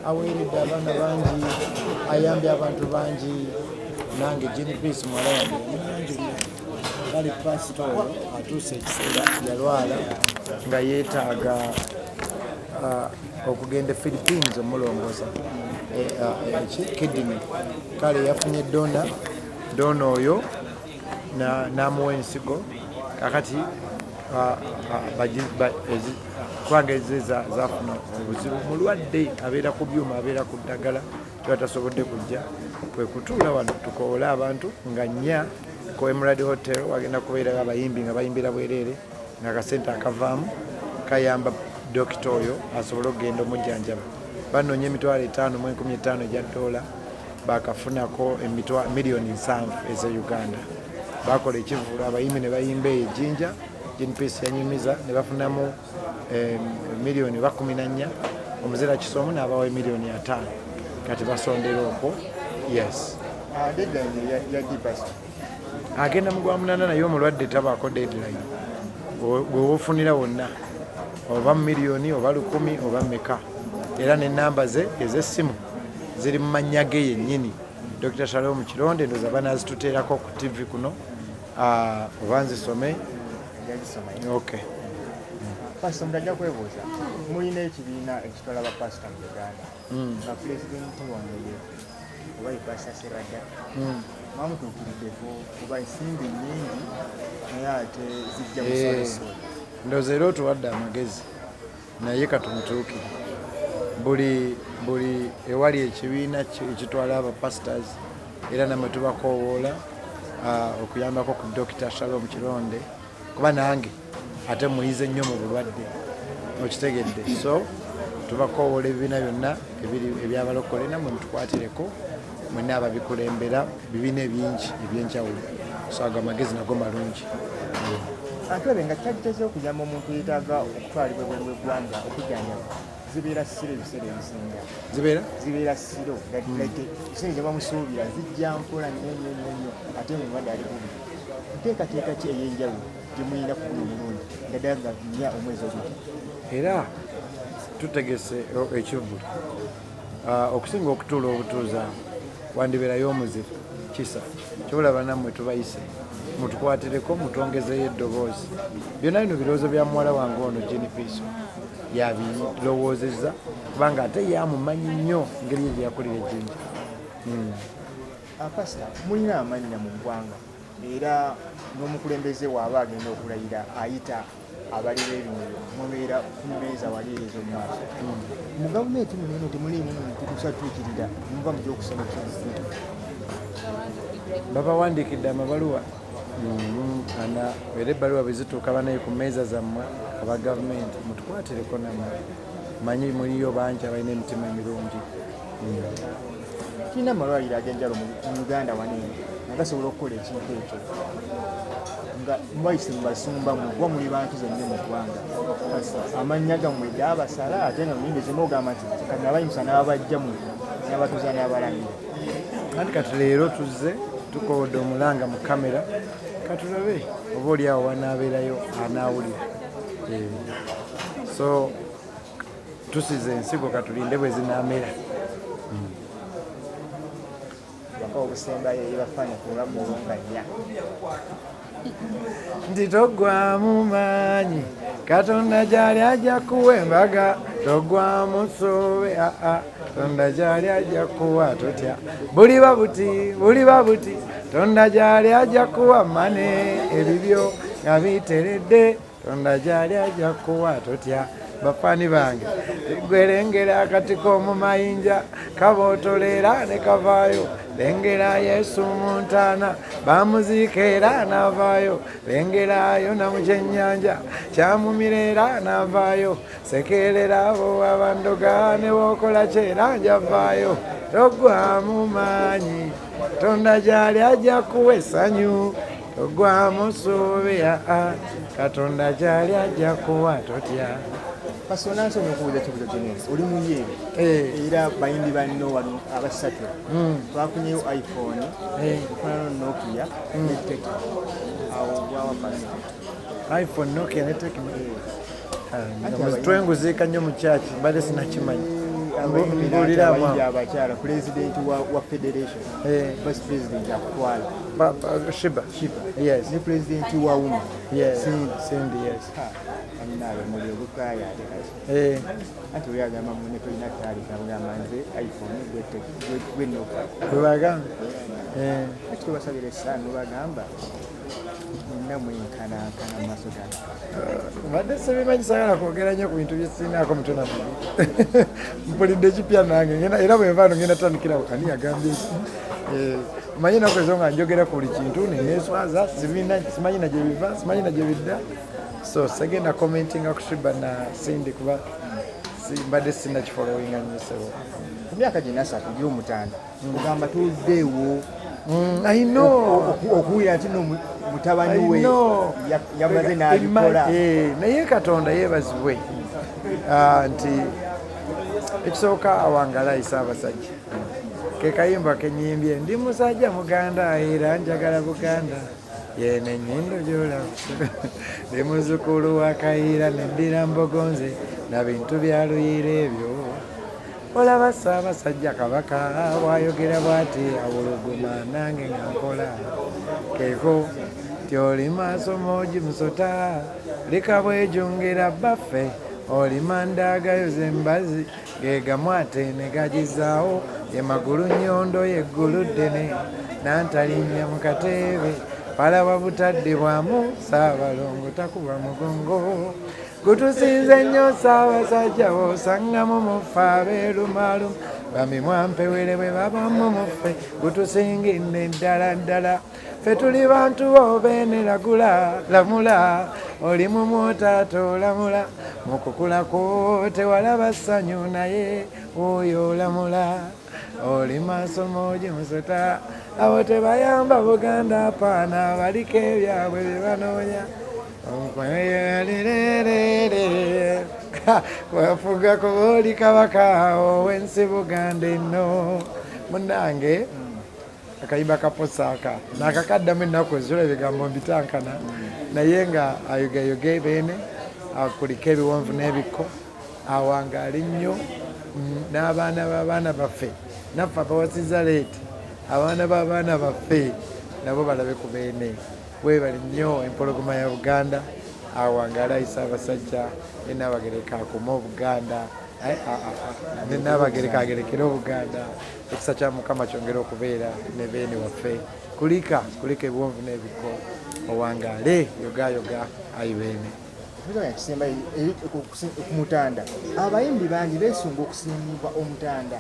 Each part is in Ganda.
aweeredde abaana bangi, ayambye abantu bangi, nange Gene Peace muwala wange omuyanjulira. Kale pasita oyo atuuse ekiseera yalwala nga yeetaaga okugenda Philippines omulongoza kidney. Kale yafunye dona oyo n'amuwa ensigo kakati kubanga zafuna obuzibu. Mulwadde abeera ku byuma, abeera ku ddagala, tuba tasobodde kujja. Kwe kutuula wano tukoola abantu nga nnya ku Emerald Hotel wagenda kubeerayo abayimbi nga bayimbira bwereere nga akasente akavaamu kayamba dokita oyo asobole okugenda omujjanjaba. Banoonya $5,015 egya dola, bakafunako miliyoni 7 eza Uganda. Bakola ekivulo, abayimbi ne bayimba ejjinja, Gene Peace yanyumiza ne bafunamu miliyoni 14, omuzira kisomo n'abawa miliyoni 5. Kati basondera okwo. Yes. Agenda mu Gwamunana naye omulwadde tabaako deadline. Gwe wofunira wonna oba miliyoni oba 10 oba meka. Era n'ennamba ze ez'essimu ziri mu mannya ge yennyini. Dr. Shalom Kironde ndoza banazituteerako ku TV kuno. Oba nzisome. Okay. Pastor mtajja kwebuuza, mulina ekibiina ekitwala bapasita mu Uganda nga pulezidenti wange oba Pastor Serada mwamutuukiriddeko kuba ensimbi nnyingi naye ate zijja musolesole. Ndowooza era otuwadde amagezi naye katumutuukire. Buli ewali ekibiina ekitwala abapasitors era namwe tubakoowoola okuyambako ku Dr. Shalom Kironde kuba nange ate muyize nnyo mu bulwadde okitegedde. So tubakoowoola ebibiina byonna ebyabalokole namwe mutukwatireko mwenna ababikulembera bibiina ebingi ebyenjawulo. So ago amagezi nago malungi. Atwebe nga kyagitezeho okuyamba omuntu yeetaaga okutwalibwa ebweru w'eggwanga okujjanjaba zibeera siro ebiseera ebisinga. Zibeera siro ebiseera gye bamusuubira zijja mpola nnyo ate mulwadde ali bubi. Nteekateeka ki ey'enjawulo gye muyina ku buli mulundi naddala nga nnya omwezi ogujja? Era tutegese ekivulu okusinga okutuula obutuuza wandibeerayo omuzibu kisa kyolaba nammwe tubayise mutukwatireko mutwongezeyo eddoboozi. Byonna bino birowoozo bya muwala wange ono Gene Peace yabirowoozezza kubanga ate yamumanyi nnyo ngeri gye yakulira ejjinja. Pastor, mulina amannya mu ggwanga era n'omukulembeze waaba agenda okulayira ayita abalira ebintu mubeera ku mmeeza wali ezo mu maaso. Mu gavumenti muno temuliimu muntu tusatuukirira muva mu gy'okusoma kizito. Babawandiikidde amabaluwa era ebbaluwa bwe zituuka banaye ku mmeeza zammwe aba gavumenti mutukwatireko nammwe. Manyi muliyo bangi abalina emitima emirungi. Tulina amalwaliro ag'enjalo mu Uganda waneeno agasobola okukola ekintu ekyo nga mbayise mu basumba mugwa muli bantu zonna mu ggwanga. Amannya gammwe gyabasala ate nga muyingiza ogamba nti kati abayimusa n'ababajja mu n'abatuuza n'abalamira. Kati leero tuzze tukoodde omulanga mu kamera katulabe oba oli awo wanaabeerayo anaawulira. So tusize ensigo katulinde bwe zinaamera. Obusembayo ebibafaanyi ku lwabwe olunganya nti toggwamu maanyi Katonda gy'ali ajja kuwa embaga, toggwamu soobe Katonda gy'ali ajja kuwa totya. Buliba buti Katonda gy'ali ajja kuwa mane ebibyo nga biteredde Katonda gy'ali ajja kuwa totya. Bafani bange gwerengera akati k'omu mayinja kabootolera ne kavaayo. Lengera Yesu mu ntaana bamuziika era n'avaayo. Lengerayo na mu kyennyanja kyamumira era n'avaayo. Sekerera abo abandoga ne bookola kyera njavaayo. Toggwamu maanyi Katonda gy'ali ajja kuwa essanyu. Toggwamu ssuubi Katonda gy'ali ajja kuwa totya. Pastor nansomye okubuuza ekibuuzo kinene oli mu yeewe era bayimbi banno wano abasatu twafunyeyo iPhone tufunano Nokia ne Tecno awo gwawa Pastor iPhone Nokia ne Tecno twenguziika nnyo mu kyaki mbadde sinakimanyi abayimbi abakyala president wa federation vice president akwala Shiba. yes ne president wa UMA Yes. Cindy, yes. aninawe muli obukaya ati oyo agamba mune tolina taalika agamba nze iphone gwenoka Webagamba ati tubasabira essaawa bagamba namwenkanankana mu maaso gange mbadde sebimanyi sagala kwogera nnyo ku bintu byesinaako mutona mpulidde ekipya nange era bwenvaano ngenda tandikira kani yagambye manyi naku ezo nga njogera ku buli kintu neneswaza simanyi na gye biva simanyi na gye bidda so segenda commentinga ku Shiba na Cindy kuba mbadde sina kifolowinga nnyo sebo ku myaka gye nasatu gy'omutanda ogamba tuddeewo I know okuwulira nti no mutabani we yamaze n'abikola naye Katonda yeebazibwe nti ekisooka awangalayi Ssaabasajja ke kayimba kenyimbye ndi musajja muganda era njagala Buganda yene ennyindo gy'olaba ndi muzzukulu wa Kayiira neddira Mbogonze na bintu bya Luyira ebyo olaba Ssaabasajja Kabaka bw'ayogera bw'ati awuluguma nange nga nkola keeko ti oli maaso moogi musota leka bwejongera baffe oli mandagayoze embazi gegamwate ne gagizaawo ye magulu nnyondo yeggulu ddene nantalinnya mu kateebe palaba butadde bwamu Ssaabalongo takuba mugongo gutusinze nnyo Ssaabasajja bw'osangamu muffe abeerumaluma bami mwampewere bwe babamu muffe gutusingidde ddala ddala ffe tuli bantu bobeene lamula oli mu mwotaata olamula mu kukula kwo tewalaba ssanyu naye oyo olamula oli maaso moogi musota abo tebayamba Buganda apaana baliko ebyabwe bye banoonya wafuga ku booli Kabaka ow'ensi Buganda eno munnange akayimba kaposaaka nakakaddamu ennaku ezula ebigambo mbitankana naye nga ayogayoge beene akuliko ebiwonvu n'ebikko awangaali nnyo n'abaana b'abaana baffe naffe abawasiza leeti abaana b'abaana baffe nabo balabe ku beene webali nnyo empologoma ya Buganda awangaalayi Ssaabasajja Nnabagereka akuma Obuganda Nnabagereka agerekera Obuganda ekisa kya Mukama kyongera okubeera ne beene waffe kuliko ebiwonvu n'ebikko owangaale yogayoga ayi beene kisemba kumutanda abayimbi bangi beesunga okusimbibwa omutanda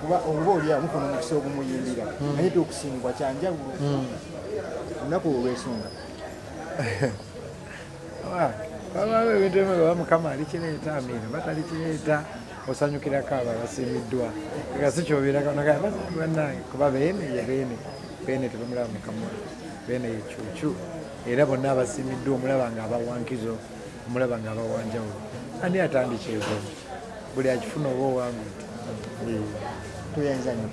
kuba oba oliawo mufuna omukisa ogumuyimbira naye te okusimbibwa kyanjawulo olunaku olwesunga babaawo ebintu ebimu baba Mukama alikireeta amiina batalikireeta osanyukirako abo abasimbiddwa nga si kyobirabannange kuba beene ye beene tebamulaba Mukama beene ye cuucu era bonna abasimbiddwa omulaba nga abawankizo omulaba nga abawanjawulo ani atandika ezo buli akifuna oba owangu tuyenza nnyo